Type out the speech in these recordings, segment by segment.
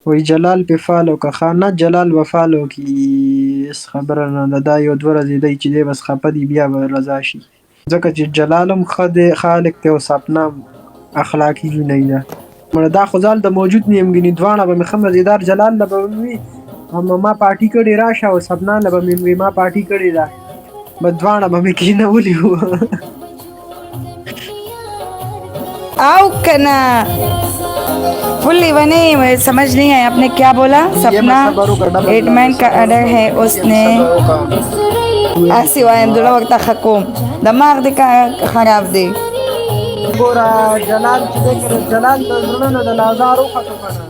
وای جلال په فالو که خانه جلال به فالو کی اس خبره نه ده دا یو دوه ورځې دی چې دی بس خفه دی بیا به رضا شي ځکه چې جلال هم ښه دی خالق دی او سپنا هم اخلاقي جونۍ ده مړه دا خو ځان د موجود نه یم ګینې دواړه به مې ښه مزېدار جلال له به مې وي ما پارټي کړې راشه او سپنا له به مې وي ما پارټي کړې ده به دواړه به مې کېنولي وو आओ कना फुल्ली बने समझ नहीं आया आपने क्या बोला सपना एडमैन का ऑर्डर है उसने ऐसी वाला वक्त खकोम दिमाग दिखा खराब दे ګوره جلال چې دی که جلال د زړه نه د لازار وختو که نه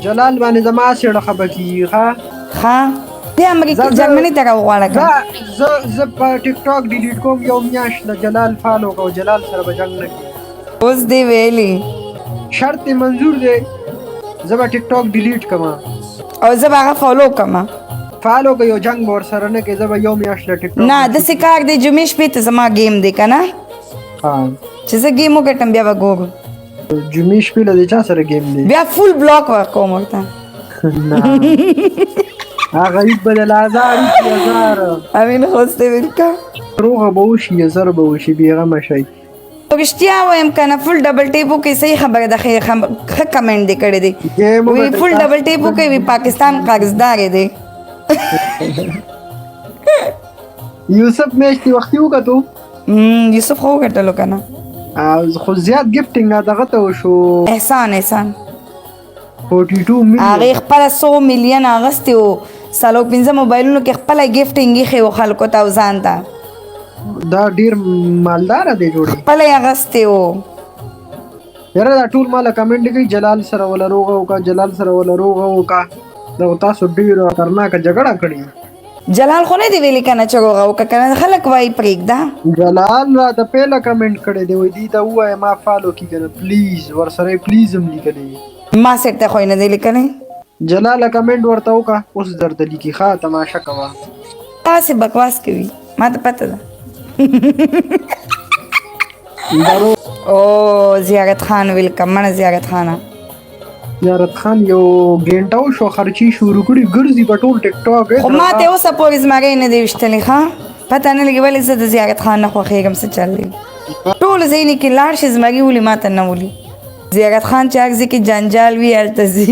جلال باندې زما سېړه خفه کېږي ښه हाँ دې امریکا جرمني ته راوغواړه که زه په ټیک ټاک ډیلیټ کوم یو میاشت د جلال فالو کو جلال سره به جنګ نه کړي اوس دې ویلي شرط یې منظور دی زه به ټیک ټاک ډیلیټ کړم او زه به هغه فالو کړم فالو که یو جنګ به ورسره نه کوي زه به یو میاشت له ټیک ټاک نه داسې کار دی جمعې شپې ته زما ګیم دی که نه چې زه ګیم وګټم بیا به ګورو جمعې شپې له د چا سره ګیم دی بیا فول بلاک ورکوم ورته هغه غریب به د لازار وکړي هزار امین خوسته ویلکه روغه به وشي زر به وشي بېغمه شئ رښتیا وایم که نه فول ډبل ټیپ وکړئ صحیح خبره ده ښه کمنټ دې کړی دی وی فول ډبل ټیپ وکړئ وی پاکستان قرضدار دی یوسف میاشتې وختي وکتو یوسف خو وګټلو که نه خو زیات ګفټینګ دغه ته وشو احسان 42 میلیون هغې خپله 100 میلیون اغوستې وو 15 موبایلونو کې خپله ګفټینګ ایښې وو خلکو ته او ځان ته دا ډیر مالداره دی جوړې خپله یې اغوستې وو یاره دا ټول ماله کمنټ کوي جلال سره ولا روغه وکړه جلال سره ولا روغه وکړه دا تاسو ډېره خطرناکه جګړه کړې جلال خو نه دی ویلي که نه چې روغه وکړه که نه خلک وایي پرېږده جلال راته پهله کمنټ کړی دی وایي دې ته ووایه ما فالو کړي که نه پلیز ورسره یې پلیز هم لیکلی ما سیټ ته خو یې نه دی لیکلی جلاله کمنټ ورته وکړه اوس درته لیکي ښه تماشه کوه تاسې بکواس کوي ما ته پته ده او زیارت خان ویلکم مړه زیارت خانه زیارت خان یو ګینټه وشو خرچي شروع کړي ګرځي په ټول ټیک ټاک خو ما ته اوسه پورې زمری نه دی ویشتلی ښه پته نه لګي ولې زه د زیارت خان نه خوښېږم څه چل دی ټول ځایونه کې لاړ شي زمري ولي ما ته نه ولي زیارت خان چې هر ځای کې جنجال وي هلته ځي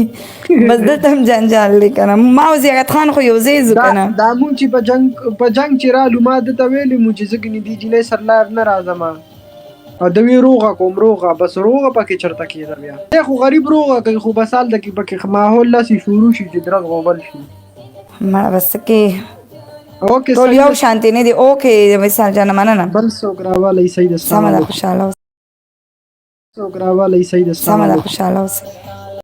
بس دلته هم جنجال دی که نه ما او زیارت خان خو یو ځای ځو که نه دا مونږ چې په جنګ چې رالو ما دته ویلې مو چې زه ګنې دې جینۍ سر لار نه راځم او د وی روغه کوم روغه بس روغه پکې چرته کېده بیا دی خو غریب روغه کوي خو بس هلته کې پکې ماحول داسې شروع شي چې درغ غوبل شي مړه بس کې اوکې ټول یو شانتې نه دي اوکې وصال جانه مننه بل څوک راوالی صحیح ده سمه ده خوشحاله اوسه څوک راوالی صحیح ده سمه ده خوشحاله اوسه